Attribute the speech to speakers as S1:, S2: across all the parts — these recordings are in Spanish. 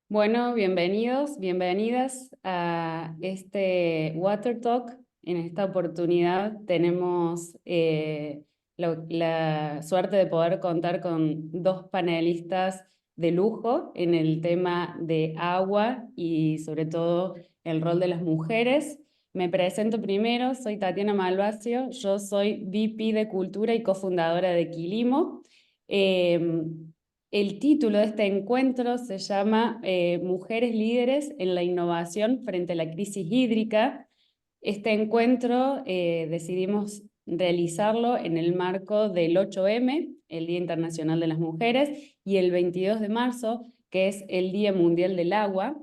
S1: Bueno, bienvenidos, bienvenidas a este Water Talk. En esta oportunidad tenemos la suerte de poder contar con dos panelistas de lujo en el tema de agua y sobre todo el rol de las mujeres. Me presento primero, soy Tatiana Malvacio, yo soy VP de Cultura y cofundadora de Quilimo. El título de este encuentro se llama Mujeres líderes en la innovación frente a la crisis hídrica. Este encuentro decidimos realizarlo en el marco del 8M, el Día Internacional de las Mujeres, y el 22 de marzo, que es el Día Mundial del Agua.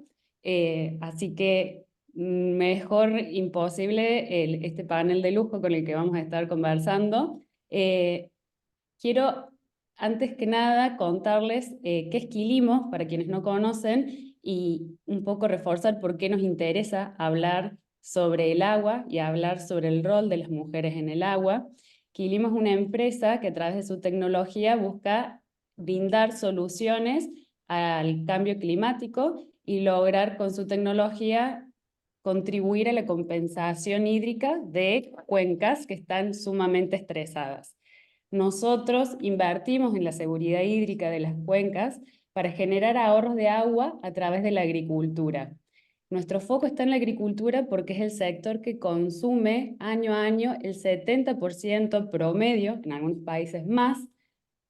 S1: Así que mejor imposible este panel de lujo con el que vamos a estar conversando. Quiero, antes que nada, contarles qué es Quilimo, para quienes no conocen, y un poco reforzar por qué nos interesa hablar sobre el agua y hablar sobre el rol de las mujeres en el agua. Quilimo es una empresa que a través de su tecnología busca brindar soluciones al cambio climático y lograr con su tecnología contribuir a la compensación hídrica de cuencas que están sumamente estresadas. Nosotros invertimos en la seguridad hídrica de las cuencas para generar ahorros de agua a través de la agricultura. Nuestro foco está en la agricultura porque es el sector que consume año a año el 70% promedio, en algunos países más,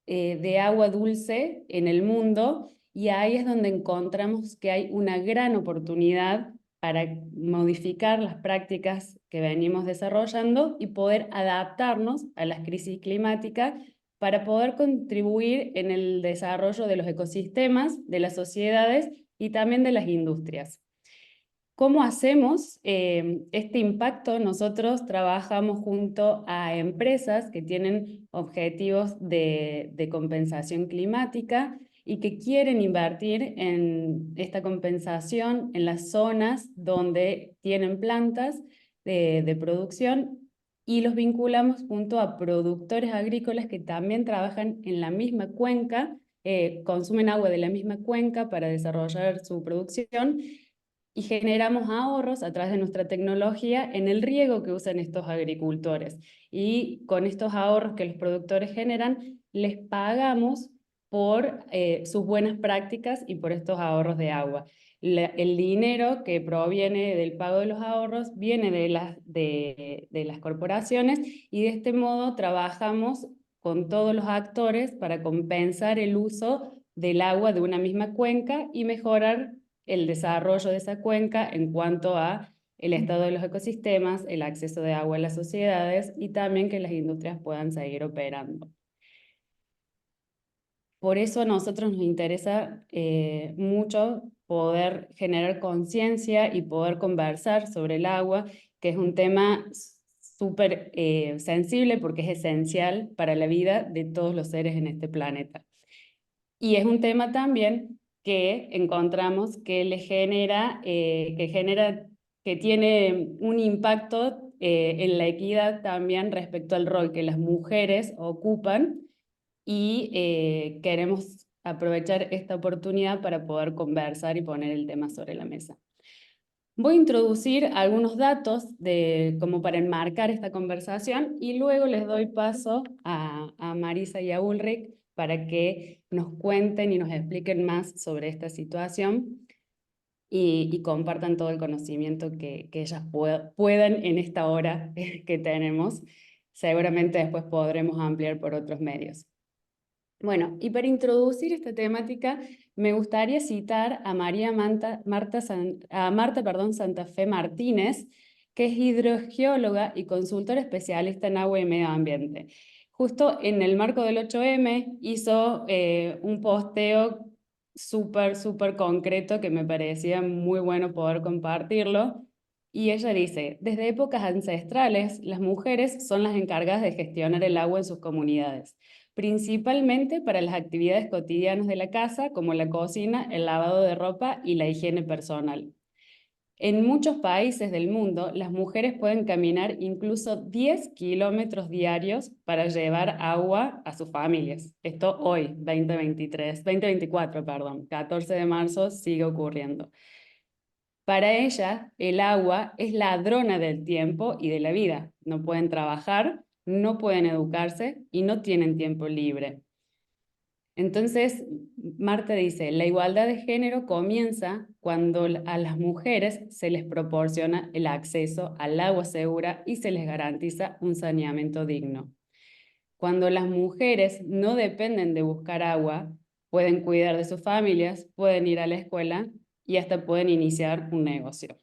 S1: de agua dulce en el mundo, y ahí es donde encontramos que hay una gran oportunidad para modificar las prácticas que venimos desarrollando y poder adaptarnos a las crisis climáticas para poder contribuir en el desarrollo de los ecosistemas, de las sociedades y también de las industrias. ¿Cómo hacemos este impacto? Nosotros trabajamos junto a empresas que tienen objetivos de compensación climática y que quieren invertir en esta compensación en las zonas donde tienen plantas de producción, y los vinculamos junto a productores agrícolas que también trabajan en la misma cuenca, consumen agua de la misma cuenca para desarrollar su producción, y generamos ahorros a través de nuestra tecnología en el riego que usan estos agricultores. Y con estos ahorros que los productores generan, les pagamos por sus buenas prácticas y por estos ahorros de agua. El dinero que proviene del pago de los ahorros viene de las corporaciones, y de este modo trabajamos con todos los actores para compensar el uso del agua de una misma cuenca y mejorar el desarrollo de esa cuenca en cuanto a el estado de los ecosistemas, el acceso de agua a las sociedades y también que las industrias puedan seguir operando. Por eso a nosotros nos interesa mucho poder generar conciencia y poder conversar sobre el agua, que es un tema súper sensible porque es esencial para la vida de todos los seres en este planeta. Y es un tema también que encontramos que que tiene un impacto en la equidad también respecto al rol que las mujeres ocupan y queremos aprovechar esta oportunidad para poder conversar y poner el tema sobre la mesa. Voy a introducir algunos datos como para enmarcar esta conversación y luego les doy paso a Marisa y a Ulrich para que nos cuenten y nos expliquen más sobre esta situación y compartan todo el conocimiento que ellas puedan en esta hora que tenemos. Seguramente después podremos ampliar por otros medios. Bueno, y para introducir esta temática, me gustaría citar a Marta Santa Fe Martínez, que es hidrogeóloga y consultora especialista en agua y medio ambiente. Justo en el marco del 8M hizo un posteo súper concreto que me parecía muy bueno poder compartirlo. Y ella dice, desde épocas ancestrales, las mujeres son las encargadas de gestionar el agua en sus comunidades, principalmente para las actividades cotidianas de la casa, como la cocina, el lavado de ropa y la higiene personal. En muchos países del mundo, las mujeres pueden caminar incluso 10 kilómetros diarios para llevar agua a sus familias. Esto hoy, 2024, perdón, 14 de marzo, sigue ocurriendo. Para ella, el agua es ladrona del tiempo y de la vida. No pueden trabajar, no pueden educarse y no tienen tiempo libre. Entonces, Marta dice, la igualdad de género comienza cuando a las mujeres se les proporciona el acceso al agua segura y se les garantiza un saneamiento digno. Cuando las mujeres no dependen de buscar agua, pueden cuidar de sus familias, pueden ir a la escuela y hasta pueden iniciar un negocio.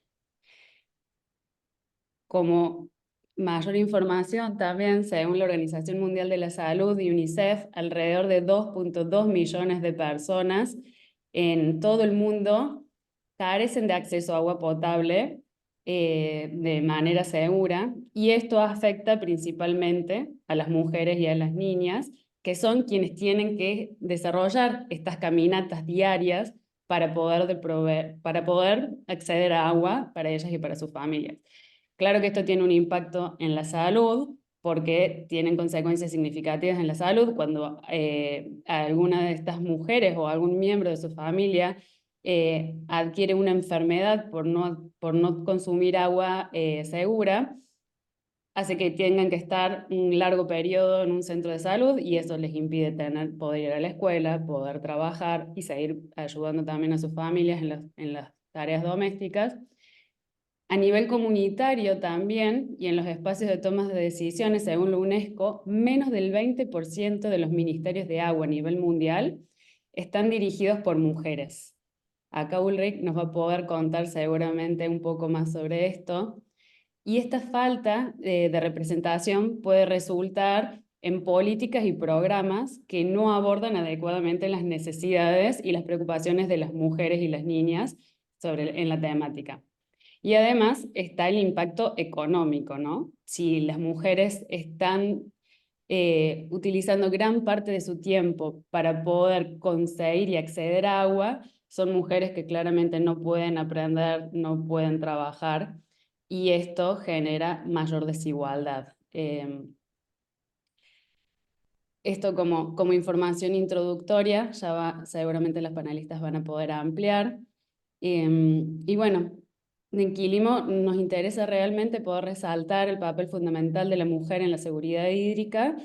S1: Como mayor información también, según la Organización Mundial de la Salud y UNICEF, alrededor de 2.2 millones de personas en todo el mundo carecen de acceso a agua potable de manera segura, y esto afecta principalmente a las mujeres y a las niñas, que son quienes tienen que desarrollar estas caminatas diarias para para poder acceder a agua para ellas y para sus familias. Claro que esto tiene un impacto en la salud, porque tienen consecuencias significativas en la salud cuando alguna de estas mujeres o algún miembro de su familia adquiere una enfermedad por no consumir agua segura, hace que tengan que estar un largo periodo en un centro de salud y eso les impide poder ir a la escuela, poder trabajar y seguir ayudando también a sus familias en las tareas domésticas. A nivel comunitario también, y en los espacios de toma de decisiones, según la UNESCO, menos del 20% de los ministerios de agua a nivel mundial están dirigidos por mujeres. Acá Ulrich nos va a poder contar seguramente un poco más sobre esto. Y esta falta de representación puede resultar en políticas y programas que no abordan adecuadamente las necesidades y las preocupaciones de las mujeres y las niñas en la temática. Y además está el impacto económico, ¿no? Si las mujeres están utilizando gran parte de su tiempo para poder conseguir y acceder a agua, son mujeres que claramente no pueden aprender, no pueden trabajar, y esto genera mayor desigualdad. Esto como información introductoria, seguramente las panelistas van a poder ampliar. Y bueno, en Quilimo nos interesa realmente poder resaltar el papel fundamental de la mujer en la seguridad hídrica,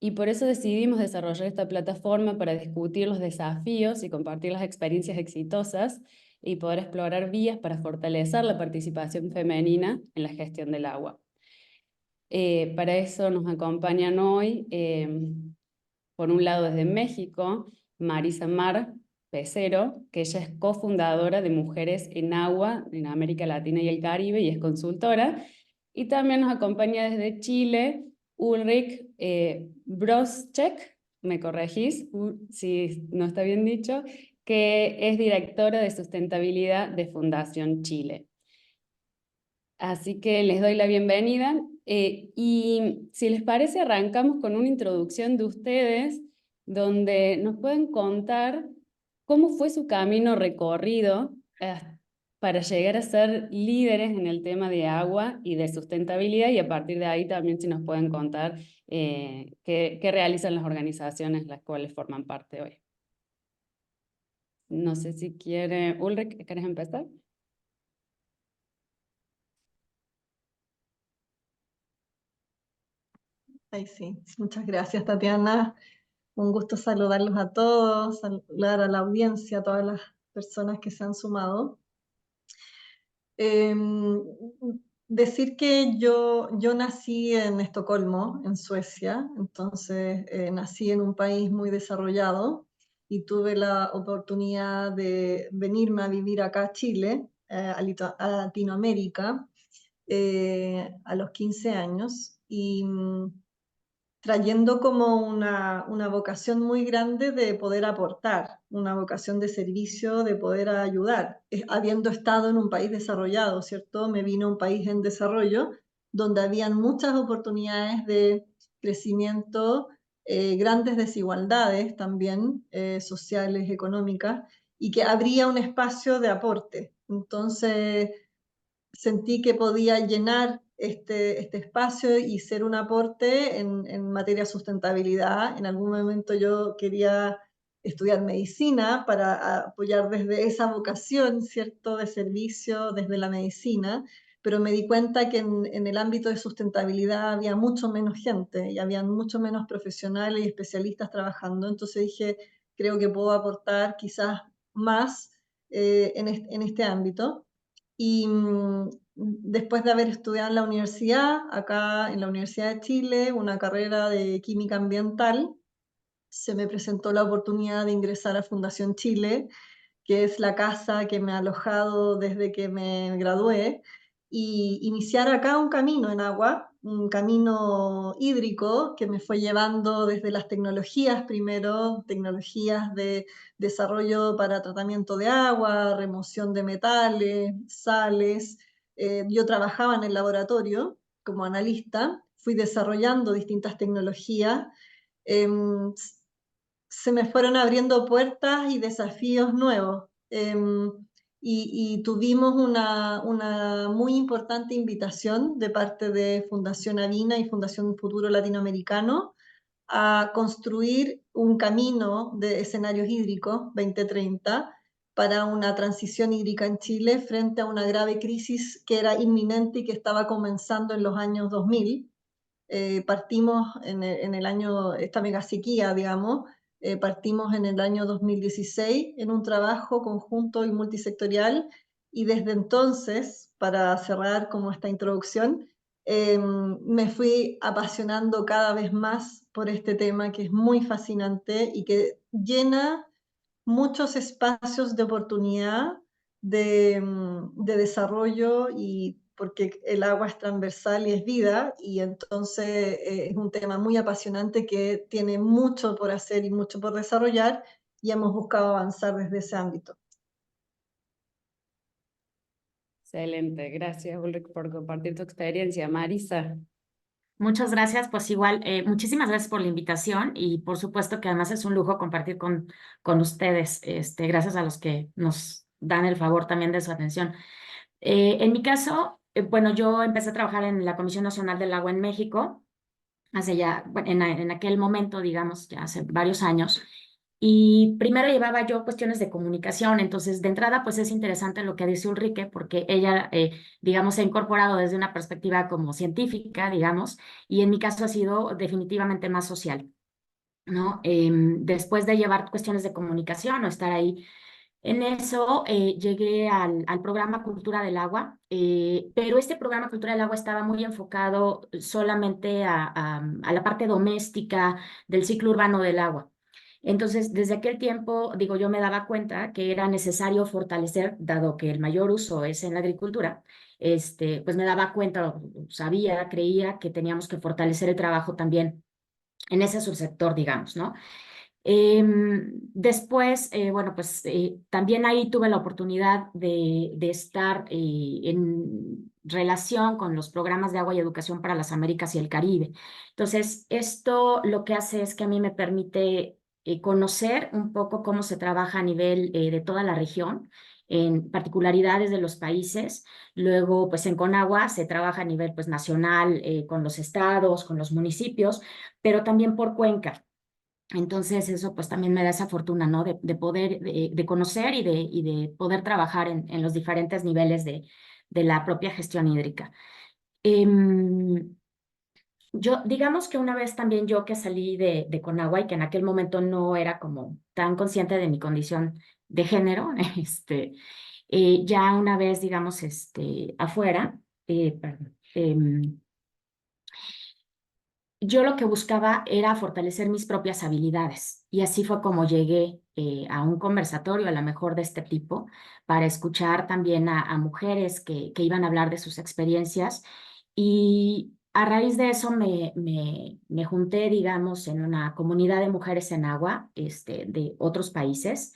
S1: y por eso decidimos desarrollar esta plataforma para discutir los desafíos y compartir las experiencias exitosas y poder explorar vías para fortalecer la participación femenina en la gestión del agua. Para eso nos acompañan hoy, por un lado desde México, Marisa Mar Pecero, que ella es cofundadora de Mujeres en Agua en América Latina y el Caribe y es consultora. Y también nos acompaña desde Chile Ulrich Broschek, me corregís si no está bien dicho, que es directora de sustentabilidad de Fundación Chile. Así que les doy la bienvenida. Y si les parece, arrancamos con una introducción de ustedes, donde nos pueden contar cómo fue su camino recorrido para llegar a ser líderes en el tema de agua y de sustentabilidad, y a partir de ahí también si nos pueden contar qué realizan las organizaciones las cuales forman parte hoy. No sé si quiere, Ulrich, ¿quieres empezar?
S2: Ay, sí, muchas gracias, Tatiana. Un gusto saludarlos a todos, saludar a la audiencia, a todas las personas que se han sumado. Decir que yo nací en Estocolmo, en Suecia, entonces nací en un país muy desarrollado y tuve la oportunidad de venirme a vivir acá a Chile, a Latinoamérica, a los 15 años. Y trayendo como una vocación muy grande de poder aportar, una vocación de servicio, de poder ayudar. Habiendo estado en un país desarrollado, ¿cierto? Me vino a un país en desarrollo donde habían muchas oportunidades de crecimiento, grandes desigualdades también, sociales, económicas, y que habría un espacio de aporte. Entonces, sentí que podía llenar este espacio y ser un aporte en materia de sustentabilidad. En algún momento yo quería estudiar medicina para apoyar desde esa vocación, ¿cierto?, de servicio desde la medicina, pero me di cuenta que en el ámbito de sustentabilidad había mucho menos gente y habían mucho menos profesionales y especialistas trabajando. Entonces dije, creo que puedo aportar quizás más en este ámbito. Y después de haber estudiado en la universidad, acá en la Universidad de Chile, una carrera de química ambiental, se me presentó la oportunidad de ingresar a Fundación Chile, que es la casa que me ha alojado desde que me gradué, y iniciar acá un camino en agua, un camino hídrico que me fue llevando desde las tecnologías primero, tecnologías de desarrollo para tratamiento de agua, remoción de metales, sales. Yo trabajaba en el laboratorio como analista, fui desarrollando distintas tecnologías. em, Se me fueron abriendo puertas y desafíos nuevos. Y tuvimos una muy importante invitación de parte de Fundación Avina y Fundación Futuro Latinoamericano a construir un camino de escenarios hídricos 2030 para una transición hídrica en Chile frente a una grave crisis que era inminente y que estaba comenzando en los años 2000. Partimos en el año, esta mega sequía, digamos, partimos en el año 2016 en un trabajo conjunto y multisectorial, y desde entonces, para cerrar como esta introducción, me fui apasionando cada vez más por este tema que es muy fascinante y que llena muchos espacios de oportunidad de desarrollo, y porque el agua es transversal y es vida, y entonces es un tema muy apasionante que tiene mucho por hacer y mucho por desarrollar, y hemos buscado avanzar desde ese ámbito.
S1: Excelente, gracias Ulrich por compartir tu experiencia. Marisa.
S3: Muchas gracias, pues igual, muchísimas gracias por la invitación y por supuesto que además es un lujo compartir con ustedes, gracias a los que nos dan el favor también de su atención. En mi caso, bueno, yo empecé a trabajar en la Comisión Nacional del Agua en México, hace ya, bueno, en aquel momento, digamos, ya hace varios años. Y primero llevaba yo cuestiones de comunicación, entonces de entrada pues es interesante lo que dice Ulrike porque ella, digamos, se ha incorporado desde una perspectiva como científica, digamos, y en mi caso ha sido definitivamente más social, ¿no? Después de llevar cuestiones de comunicación o estar ahí en eso, llegué al programa Cultura del Agua, pero este programa Cultura del Agua estaba muy enfocado solamente a la parte doméstica del ciclo urbano del agua. Entonces, desde aquel tiempo, digo, yo me daba cuenta que era necesario fortalecer, dado que el mayor uso es en la agricultura, pues me daba cuenta, sabía, creía que teníamos que fortalecer el trabajo también en ese subsector, digamos, ¿no? Después, bueno, pues también ahí tuve la oportunidad de estar relación con los programas de agua y educación para las Américas y el Caribe. Entonces, esto lo que hace es que a mí me permite conocer un poco cómo se trabaja a nivel de toda la región, en particularidades de los países. Luego, pues en Conagua se trabaja a nivel pues, nacional con los estados, con los municipios, pero también por cuenca. Entonces, eso pues también me da esa fortuna, ¿no? De poder, de conocer y de poder trabajar en los diferentes niveles de la propia gestión hídrica. Yo, digamos que una vez también yo que salí de Conagua y que en aquel momento no era como tan consciente de mi condición de género, ya una vez, digamos, afuera, perdón, yo lo que buscaba era fortalecer mis propias habilidades y así fue como llegué a un conversatorio a lo mejor de este tipo para escuchar también a mujeres que iban a hablar de sus experiencias y a raíz de eso me junté, digamos, en una comunidad de mujeres en agua de otros países,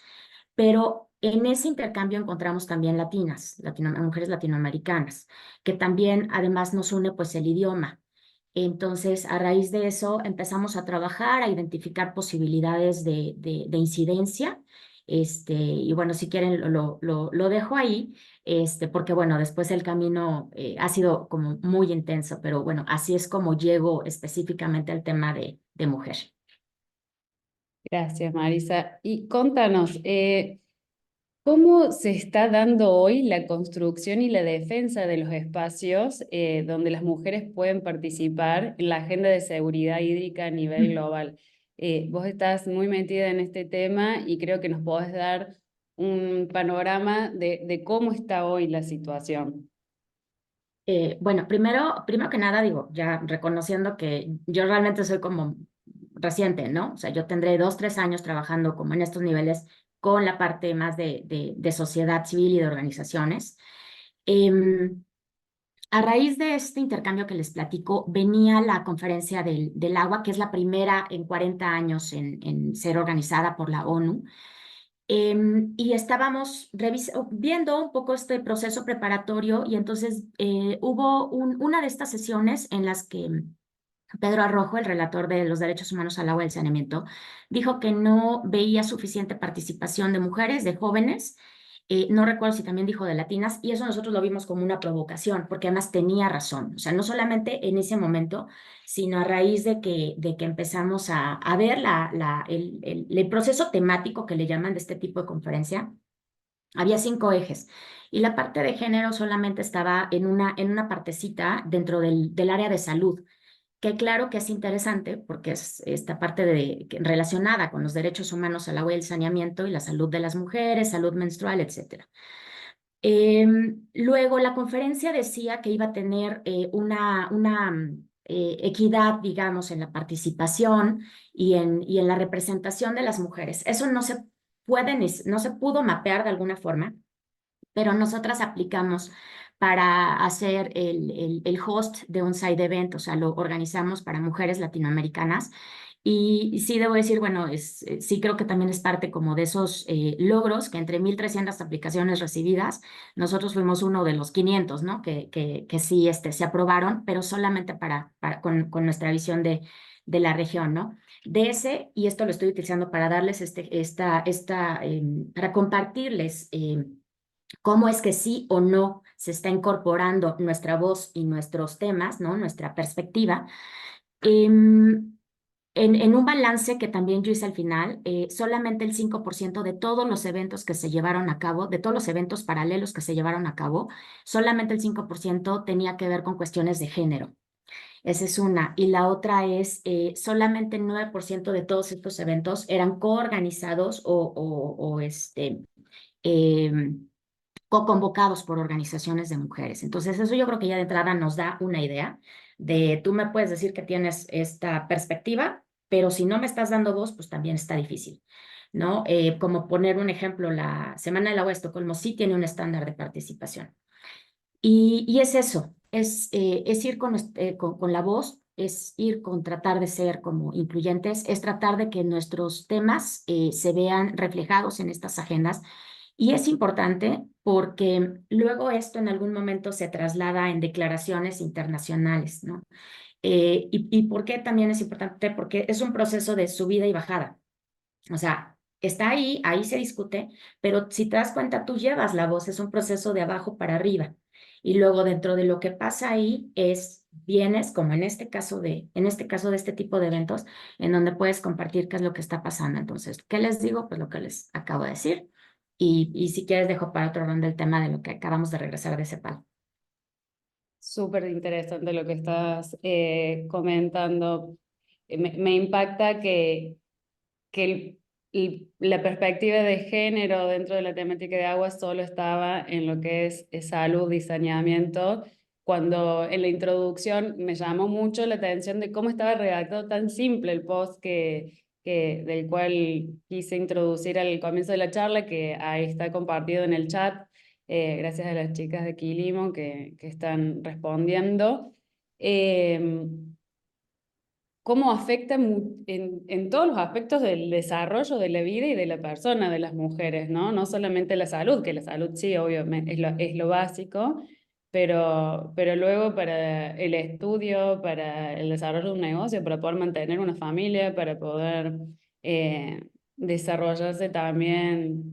S3: pero en ese intercambio encontramos también latinas, mujeres latinoamericanas, que también además nos une pues el idioma. Entonces, a raíz de eso, empezamos a trabajar, a identificar posibilidades de incidencia. Y bueno, si quieren, lo dejo ahí, porque bueno, después el camino ha sido como muy intenso, pero bueno, así es como llego específicamente al tema de mujer.
S1: Gracias, Marisa. Y contanos, ¿cómo se está dando hoy la construcción y la defensa de los espacios donde las mujeres pueden participar en la agenda de seguridad hídrica a nivel global? Vos estás muy metida en este tema y creo que nos podés dar un panorama de cómo está hoy la situación.
S3: Bueno, primero que nada, digo, ya reconociendo que yo realmente soy como reciente, ¿no? O sea, yo tendré 2, 3 años trabajando como en estos niveles con la parte más de sociedad civil y de organizaciones. A raíz de este intercambio que les platico, venía la conferencia del agua, que es la primera en 40 años en ser organizada por la ONU. Y estábamos viendo un poco este proceso preparatorio y entonces hubo una de estas sesiones en las que Pedro Arrojo, el relator de los derechos humanos al agua y el saneamiento, dijo que no veía suficiente participación de mujeres, de jóvenes, no recuerdo si también dijo de latinas, y eso nosotros lo vimos como una provocación, porque además tenía razón, o sea, no solamente en ese momento, sino a raíz de que empezamos a ver el proceso temático que le llaman de este tipo de conferencia. Había 5 ejes y la parte de género solamente estaba en una partecita dentro del área de salud, que claro que es interesante porque es esta parte relacionada con los derechos humanos al agua y el saneamiento y la salud de las mujeres, salud menstrual, etc. Luego, la conferencia decía que iba a tener una equidad, digamos, en la participación y en la representación de las mujeres. Eso no se pudo mapear de alguna forma, pero nosotras aplicamos para hacer el host de un side event, o sea, lo organizamos para mujeres latinoamericanas. Y sí debo decir, bueno, sí creo que también es parte como de esos logros, que entre 1,300 aplicaciones recibidas, nosotros fuimos uno de los 500, ¿no? Que sí se aprobaron, pero solamente con nuestra visión de la región, ¿no? De ese, y esto lo estoy utilizando para darles para compartirles cómo es que sí o no se está incorporando nuestra voz y nuestros temas, ¿no? Nuestra perspectiva. En un balance que también yo hice al final, solamente el 5% de todos los eventos que se llevaron a cabo, de todos los eventos paralelos que se llevaron a cabo, solamente el 5% tenía que ver con cuestiones de género. Esa es una. Y la otra es, solamente el 9% de todos estos eventos eran coorganizados o co-convocados por organizaciones de mujeres. Entonces, eso yo creo que ya de entrada nos da una idea tú me puedes decir que tienes esta perspectiva, pero si no me estás dando voz, pues también está difícil, ¿no? Como poner un ejemplo, la Semana del Agua de Estocolmo sí tiene un estándar de participación. Y es eso, es ir con la voz, es ir con tratar de ser como incluyentes, es tratar de que nuestros temas se vean reflejados en estas agendas Y es importante porque luego esto en algún momento se traslada en declaraciones internacionales, ¿no? ¿Y por qué también es importante? Porque es un proceso de subida y bajada. O sea, está ahí, ahí se discute, pero si te das cuenta, tú llevas la voz, es un proceso de abajo para arriba. Y luego dentro de lo que pasa ahí vienes, como en este caso de este tipo de eventos, en donde puedes compartir qué es lo que está pasando. Entonces, ¿qué les digo? Pues lo que les acabo de decir. Y si quieres, dejo para otro ronda el tema de lo que acabamos de regresar de CEPAL.
S1: Súper interesante lo que estás comentando. Me impacta que la perspectiva de género dentro de la temática de agua solo estaba en lo que es salud y saneamiento, cuando en la introducción me llamó mucho la atención de cómo estaba redactado tan simple el post del cual quise introducir al comienzo de la charla, que ahí está compartido en el chat, gracias a las chicas de Quilimo que están respondiendo. Cómo afecta en todos los aspectos del desarrollo de la vida y de la persona de las mujeres, ¿no? No solamente la salud, que la salud sí, obviamente, es lo básico, pero luego para el estudio, para el desarrollo de un negocio, para poder mantener una familia, para poder eh, desarrollarse también,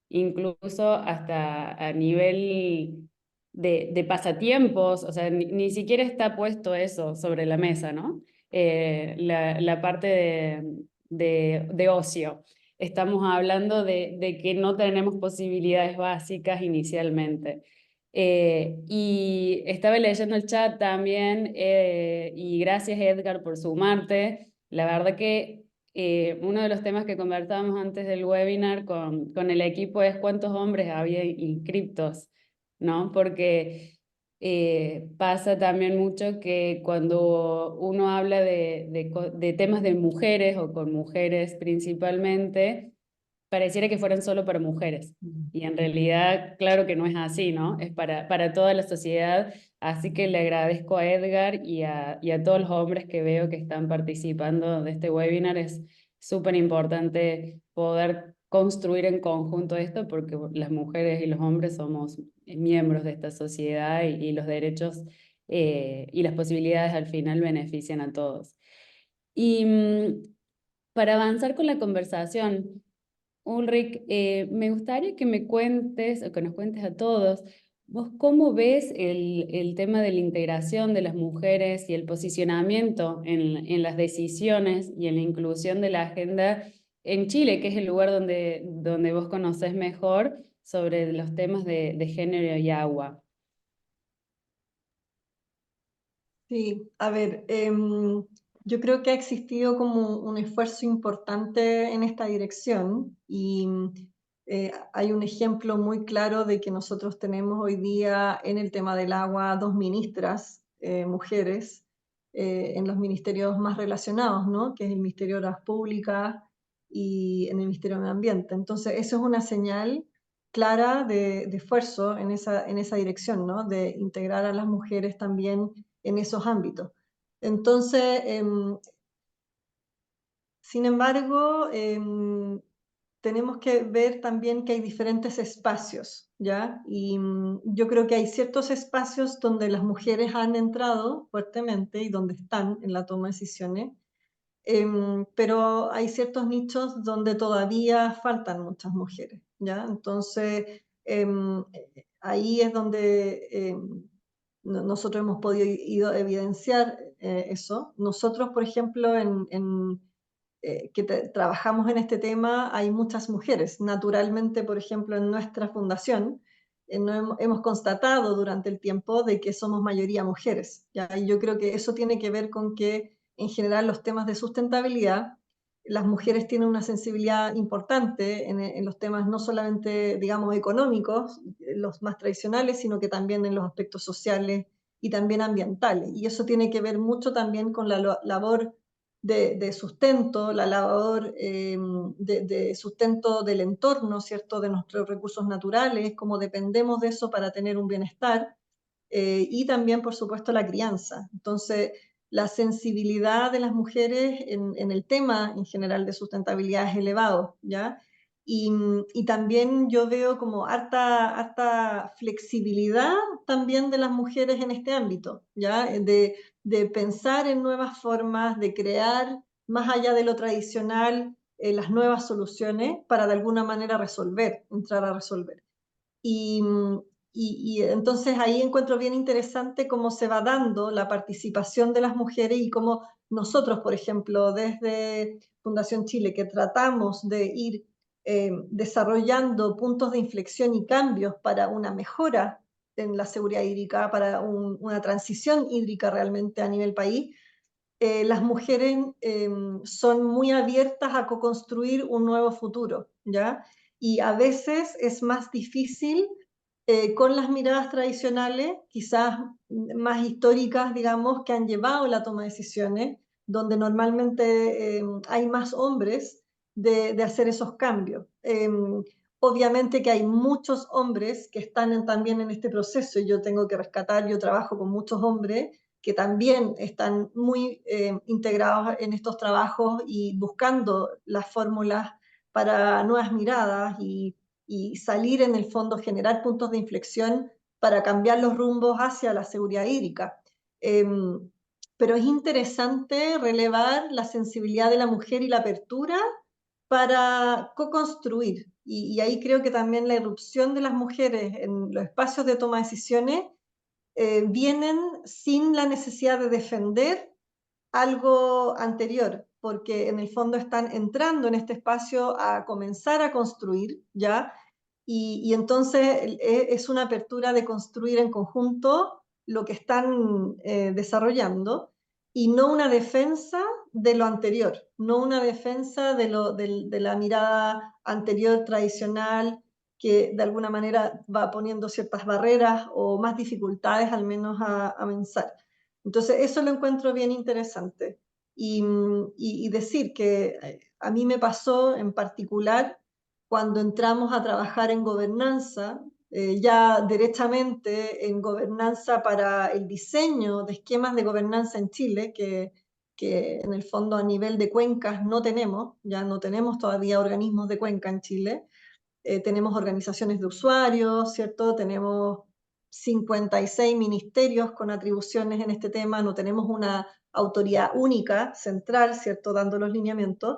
S1: incluso hasta a nivel de pasatiempos, o sea, ni siquiera está puesto eso sobre la mesa, ¿no? La parte de ocio. Estamos hablando de que no tenemos posibilidades básicas inicialmente. Y estaba leyendo el chat también, y gracias Edgar por sumarte. La verdad que uno de los temas que conversábamos antes del webinar con el equipo es cuántos hombres había inscriptos, ¿no? Porque pasa también mucho que cuando uno habla de temas de mujeres o con mujeres principalmente, pareciera que fueran solo para mujeres. Y en realidad, claro que no es así, ¿no? Es para toda la sociedad. Así que le agradezco a Edgar y a todos los hombres que veo que están participando de este webinar. Es súper importante poder construir en conjunto esto porque las mujeres y los hombres somos miembros de esta sociedad y los derechos y las posibilidades al final benefician a todos. Y para avanzar con la conversación, Ulrich, me gustaría que me cuentes o que nos cuentes a todos, vos cómo ves el tema de la integración de las mujeres y el posicionamiento en las decisiones y en la inclusión de la agenda en Chile, que es el lugar donde vos conocés mejor sobre los temas de género y agua.
S2: Sí, a ver, yo creo que ha existido como un esfuerzo importante en esta dirección y hay un ejemplo muy claro de que nosotros tenemos hoy día en el tema del agua dos ministras, mujeres, en los ministerios más relacionados, ¿no? Que es el Ministerio de Obras Públicas y en el Ministerio de Medio Ambiente. Entonces, eso es una señal clara de esfuerzo en esa dirección, ¿no? De integrar a las mujeres también en esos ámbitos. Entonces, sin embargo, tenemos que ver también que hay diferentes espacios, ¿ya? Y yo creo que hay ciertos espacios donde las mujeres han entrado fuertemente y donde están en la toma de decisiones, pero hay ciertos nichos donde todavía faltan muchas mujeres, ¿ya? Entonces, ahí es donde nosotros hemos podido evidenciar eso. Nosotros, por ejemplo, trabajamos en este tema, hay muchas mujeres. Naturalmente, por ejemplo, en nuestra fundación, hemos constatado durante el tiempo de que somos mayoría mujeres, ¿ya? Y yo creo que eso tiene que ver con que, en general, los temas de sustentabilidad, las mujeres tienen una sensibilidad importante en los temas no solamente, digamos, económicos, los más tradicionales, sino que también en los aspectos sociales y también ambientales. Y eso tiene que ver mucho también con la labor de sustento, la labor de sustento del entorno, ¿cierto? De nuestros recursos naturales, cómo dependemos de eso para tener un bienestar, y también, por supuesto, la crianza. Entonces, la sensibilidad de las mujeres en el tema en general de sustentabilidad es elevado, ¿ya? Y también yo veo como harta flexibilidad también de las mujeres en este ámbito, ¿ya? De pensar en nuevas formas, de crear más allá de lo tradicional las nuevas soluciones para de alguna manera entrar a resolver. Y entonces ahí encuentro bien interesante cómo se va dando la participación de las mujeres y cómo nosotros, por ejemplo, desde Fundación Chile, que tratamos de ir desarrollando puntos de inflexión y cambios para una mejora en la seguridad hídrica, para una transición hídrica realmente a nivel país, las mujeres son muy abiertas a co-construir un nuevo futuro, ¿ya? Y a veces es más difícil con las miradas tradicionales, quizás más históricas, digamos, que han llevado la toma de decisiones, donde normalmente hay más hombres de hacer esos cambios. Obviamente que hay muchos hombres que están también en este proceso, y yo tengo que rescatar, yo trabajo con muchos hombres que también están muy integrados en estos trabajos y buscando las fórmulas para nuevas miradas y salir en el fondo, generar puntos de inflexión para cambiar los rumbos hacia la seguridad hídrica. Pero es interesante relevar la sensibilidad de la mujer y la apertura para co-construir. Y ahí creo que también la irrupción de las mujeres en los espacios de toma de decisiones vienen sin la necesidad de defender algo anterior, porque en el fondo están entrando en este espacio a comenzar a construir, ¿ya? Y entonces es una apertura de construir en conjunto lo que están desarrollando y no una defensa de lo anterior, no una defensa de la mirada anterior tradicional que de alguna manera va poniendo ciertas barreras o más dificultades al menos a avanzar. Entonces, eso lo encuentro bien interesante. Y decir que a mí me pasó en particular cuando entramos a trabajar en gobernanza, ya derechamente en gobernanza para el diseño de esquemas de gobernanza en Chile, que en el fondo a nivel de cuencas no tenemos, ya no tenemos todavía organismos de cuenca en Chile. Tenemos organizaciones de usuarios, ¿cierto? Tenemos 56 ministerios con atribuciones en este tema, no tenemos una autoridad única, central, ¿cierto? Dando los lineamientos.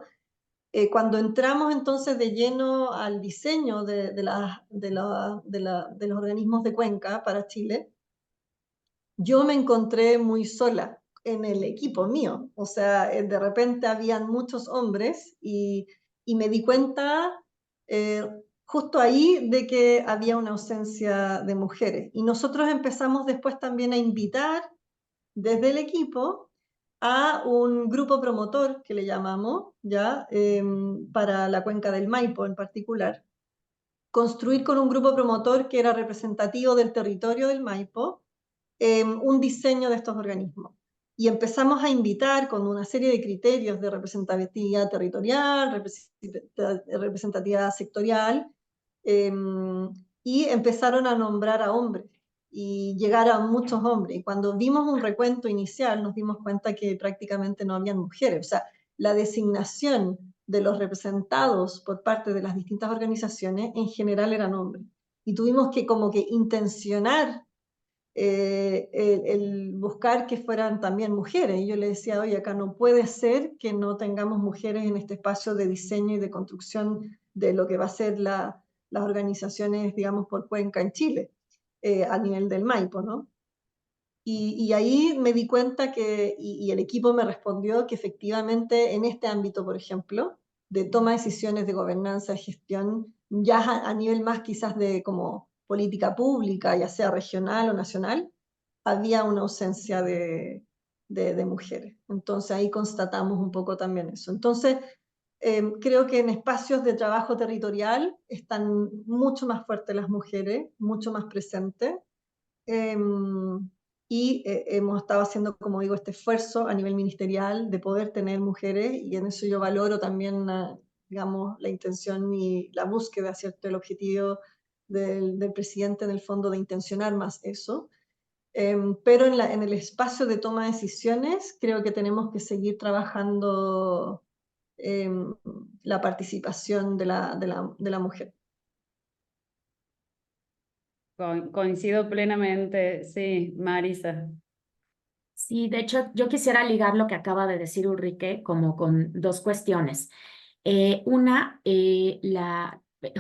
S2: Cuando entramos entonces de lleno al diseño de los organismos de cuenca para Chile, yo me encontré muy sola en el equipo mío. O sea, de repente habían muchos hombres y me di cuenta justo ahí de que había una ausencia de mujeres. Y nosotros empezamos después también a invitar desde el equipo a un grupo promotor que le llamamos, ¿ya? Para la cuenca del Maipo en particular. Construir con un grupo promotor que era representativo del territorio del Maipo un diseño de estos organismos. Y empezamos a invitar con una serie de criterios de representatividad territorial, representatividad sectorial, y empezaron a nombrar a hombres y llegar a muchos hombres. Y cuando vimos un recuento inicial nos dimos cuenta que prácticamente no habían mujeres. O sea, la designación de los representados por parte de las distintas organizaciones en general eran hombres. Y tuvimos que como que intencionar el buscar que fueran también mujeres. Y yo le decía, oye, acá no puede ser que no tengamos mujeres en este espacio de diseño y de construcción de lo que va a ser las organizaciones, digamos, por cuenca en Chile, a nivel del Maipo, ¿no? Y ahí me di cuenta que, y el equipo me respondió que efectivamente en este ámbito, por ejemplo, de toma de decisiones de gobernanza, de gestión, ya a nivel más quizás de como política pública, ya sea regional o nacional, había una ausencia de mujeres. Entonces ahí constatamos un poco también eso. Entonces, creo que en espacios de trabajo territorial están mucho más fuertes las mujeres, mucho más presentes. Y hemos estado haciendo, como digo, este esfuerzo a nivel ministerial de poder tener mujeres, y en eso yo valoro también, digamos, la intención y la búsqueda, ¿cierto?, el objetivo del presidente en el fondo de intencionar más eso. Pero en el espacio de toma de decisiones creo que tenemos que seguir trabajando la participación de la mujer.
S1: Coincido plenamente, sí, Marisa.
S3: Sí, de hecho, yo quisiera ligar lo que acaba de decir Ulrike como con dos cuestiones. Una,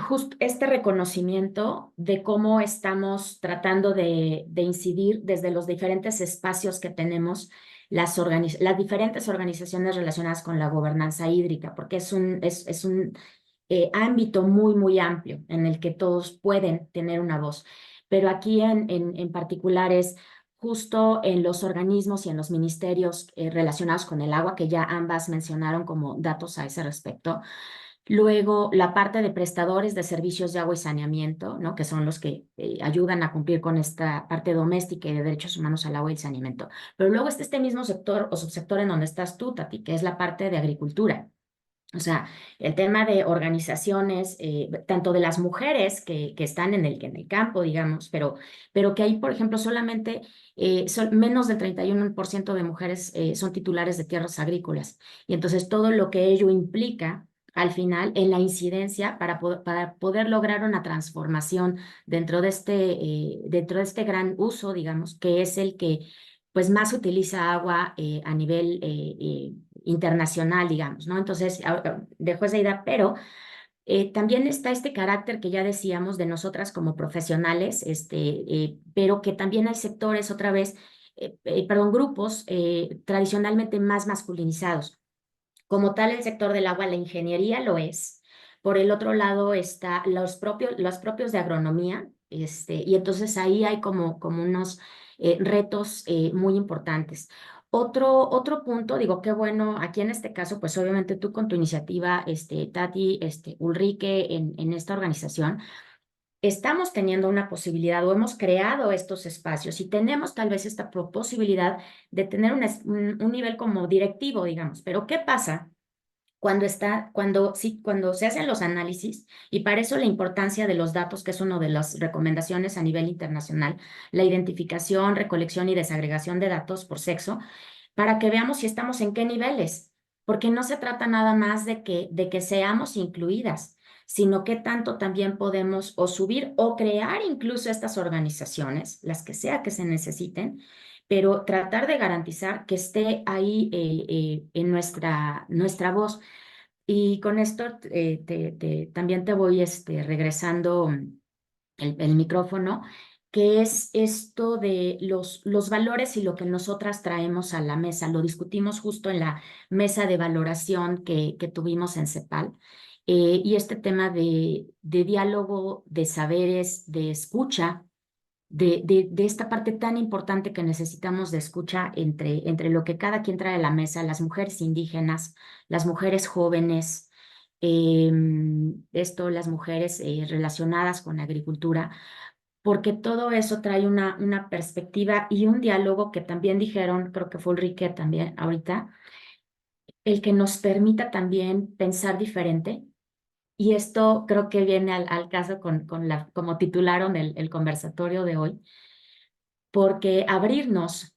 S3: justo este reconocimiento de cómo estamos tratando de incidir desde los diferentes espacios que tenemos las diferentes organizaciones relacionadas con la gobernanza hídrica, porque es un ámbito muy, muy amplio en el que todos pueden tener una voz. Pero aquí en particular es justo en los organismos y en los ministerios relacionados con el agua, que ya ambas mencionaron como datos a ese respecto. Luego, la parte de prestadores de servicios de agua y saneamiento, ¿no? Que son los que ayudan a cumplir con esta parte doméstica y de derechos humanos al agua y saneamiento. Pero luego está este mismo sector o subsector en donde estás tú, Tati, que es la parte de agricultura. O sea, el tema de organizaciones, tanto de las mujeres que están en el campo, digamos, pero que ahí, por ejemplo, solamente menos del 31% de mujeres son titulares de tierras agrícolas. Y entonces todo lo que ello implica al final en la incidencia para poder lograr una transformación dentro de este gran uso, digamos, que es el que pues más utiliza agua a nivel internacional, digamos, ¿no? Entonces, dejo esa idea, pero también está este carácter que ya decíamos de nosotras como profesionales, pero que también hay sectores, otra vez, perdón, grupos tradicionalmente más masculinizados. Como tal, el sector del agua, la ingeniería lo es. Por el otro lado está los propios de agronomía, y entonces ahí hay como unos retos muy importantes. Otro punto, digo, qué bueno, aquí en este caso, pues obviamente tú con tu iniciativa, Tati, Ulrike, en esta organización, estamos teniendo una posibilidad o hemos creado estos espacios y tenemos tal vez esta posibilidad de tener un nivel como directivo, digamos. Pero ¿qué pasa cuando se hacen los análisis? Y para eso la importancia de los datos, que es una de las recomendaciones a nivel internacional, la identificación, recolección y desagregación de datos por sexo, para que veamos si estamos en qué niveles, porque no se trata nada más de que seamos incluidas, sino que tanto también podemos o subir o crear incluso estas organizaciones, las que sea que se necesiten, pero tratar de garantizar que esté ahí en nuestra voz. Y con esto también te voy regresando el micrófono, que es esto de los valores y lo que nosotras traemos a la mesa. Lo discutimos justo en la mesa de valoración que tuvimos en CEPAL. Y este tema de diálogo, de saberes, de escucha, de esta parte tan importante que necesitamos de escucha entre lo que cada quien trae a la mesa, las mujeres indígenas, las mujeres jóvenes, las mujeres relacionadas con la agricultura, porque todo eso trae una perspectiva y un diálogo que también dijeron, creo que fue Ulrike también ahorita, el que nos permita también pensar diferente. Y esto creo que viene al caso como titularon el conversatorio de hoy, porque abrirnos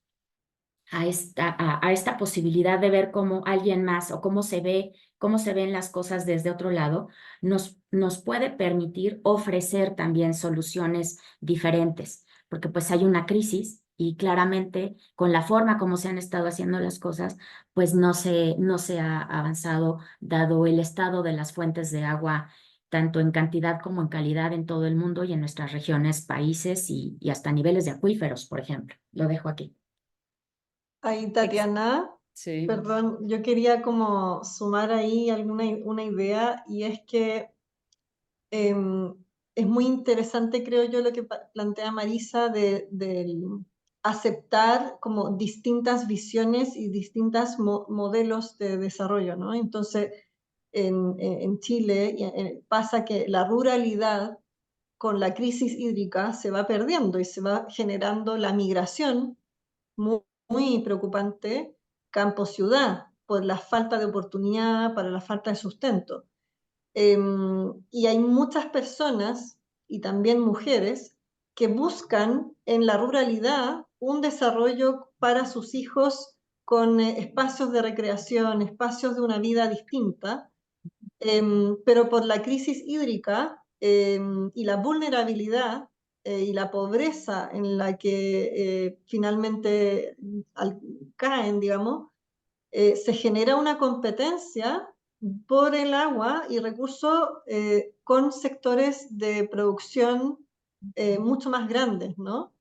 S3: a esta posibilidad de ver cómo alguien más o cómo se ven las cosas desde otro lado, nos puede permitir ofrecer también soluciones diferentes, porque pues hay una crisis y claramente con la forma como se han estado haciendo las cosas, pues no se ha avanzado dado el estado de las fuentes de agua tanto en cantidad como en calidad en todo el mundo y en nuestras regiones, países y hasta niveles de acuíferos, por ejemplo. Lo dejo aquí.
S2: Ahí, Tatiana,
S1: Sí.
S2: perdón, yo quería como sumar ahí una idea, y es que es muy interesante, creo yo, lo que plantea Marisa del aceptar como distintas visiones y distintos modelos de desarrollo, ¿no? Entonces, en Chile pasa que la ruralidad con la crisis hídrica se va perdiendo y se va generando la migración muy, muy preocupante campo-ciudad por la falta de oportunidad, para la falta de sustento. Y hay muchas personas, y también mujeres, que buscan en la ruralidad un desarrollo para sus hijos con espacios de recreación, espacios de una vida distinta, pero por la crisis hídrica y la vulnerabilidad y la pobreza en la que finalmente caen, digamos, se genera una competencia por el agua y recursos con sectores de producción mucho más grandes, ¿no?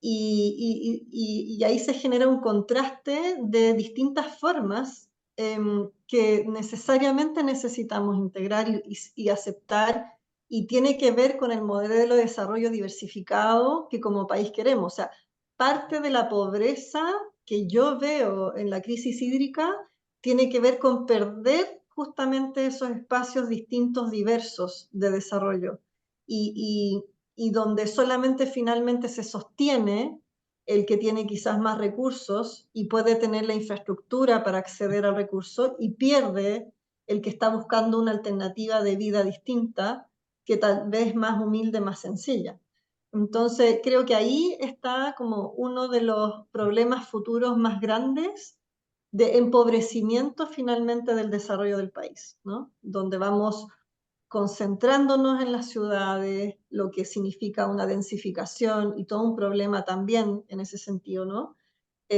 S2: Y ahí se genera un contraste de distintas formas que necesariamente necesitamos integrar y aceptar, y tiene que ver con el modelo de desarrollo diversificado que como país queremos. O sea, parte de la pobreza que yo veo en la crisis hídrica tiene que ver con perder justamente esos espacios distintos, diversos de desarrollo. Y donde solamente finalmente se sostiene el que tiene quizás más recursos y puede tener la infraestructura para acceder al recurso, y pierde el que está buscando una alternativa de vida distinta, que tal vez más humilde, más sencilla. Entonces, creo que ahí está como uno de los problemas futuros más grandes de empobrecimiento finalmente del desarrollo del país, ¿no? Donde vamos concentrándonos en las ciudades, lo que significa una densificación y todo un problema también en ese sentido, ¿no?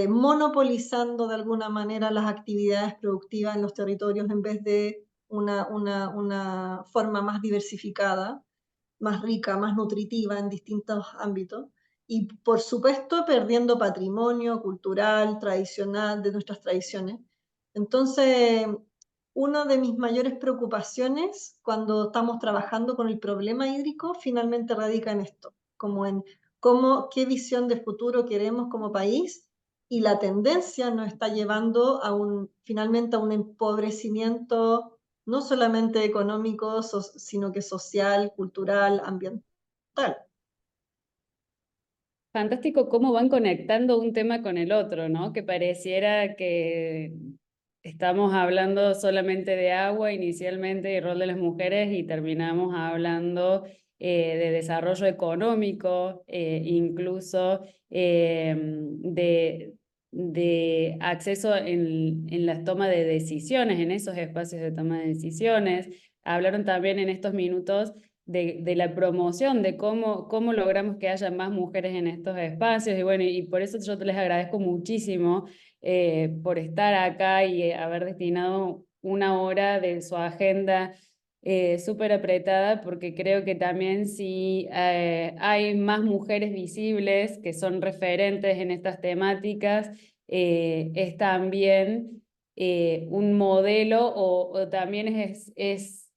S2: Monopolizando de alguna manera las actividades productivas en los territorios en vez de una forma más diversificada, más rica, más nutritiva en distintos ámbitos. Y por supuesto perdiendo patrimonio cultural, tradicional, de nuestras tradiciones. Entonces, una de mis mayores preocupaciones cuando estamos trabajando con el problema hídrico finalmente radica en esto, como en qué visión de futuro queremos como país, y la tendencia nos está llevando finalmente a un empobrecimiento no solamente económico, sino que social, cultural, ambiental.
S1: Fantástico cómo van conectando un tema con el otro, ¿no? Que pareciera que estamos hablando solamente de agua inicialmente y rol de las mujeres y terminamos hablando de desarrollo económico, incluso de acceso en la toma de decisiones, en esos espacios de toma de decisiones. Hablaron también en estos minutos de la promoción, de cómo logramos que haya más mujeres en estos espacios. Y bueno, y por eso yo les agradezco muchísimo por estar acá y haber destinado una hora de su agenda súper apretada, porque creo que también si hay más mujeres visibles que son referentes en estas temáticas, es también un modelo o también es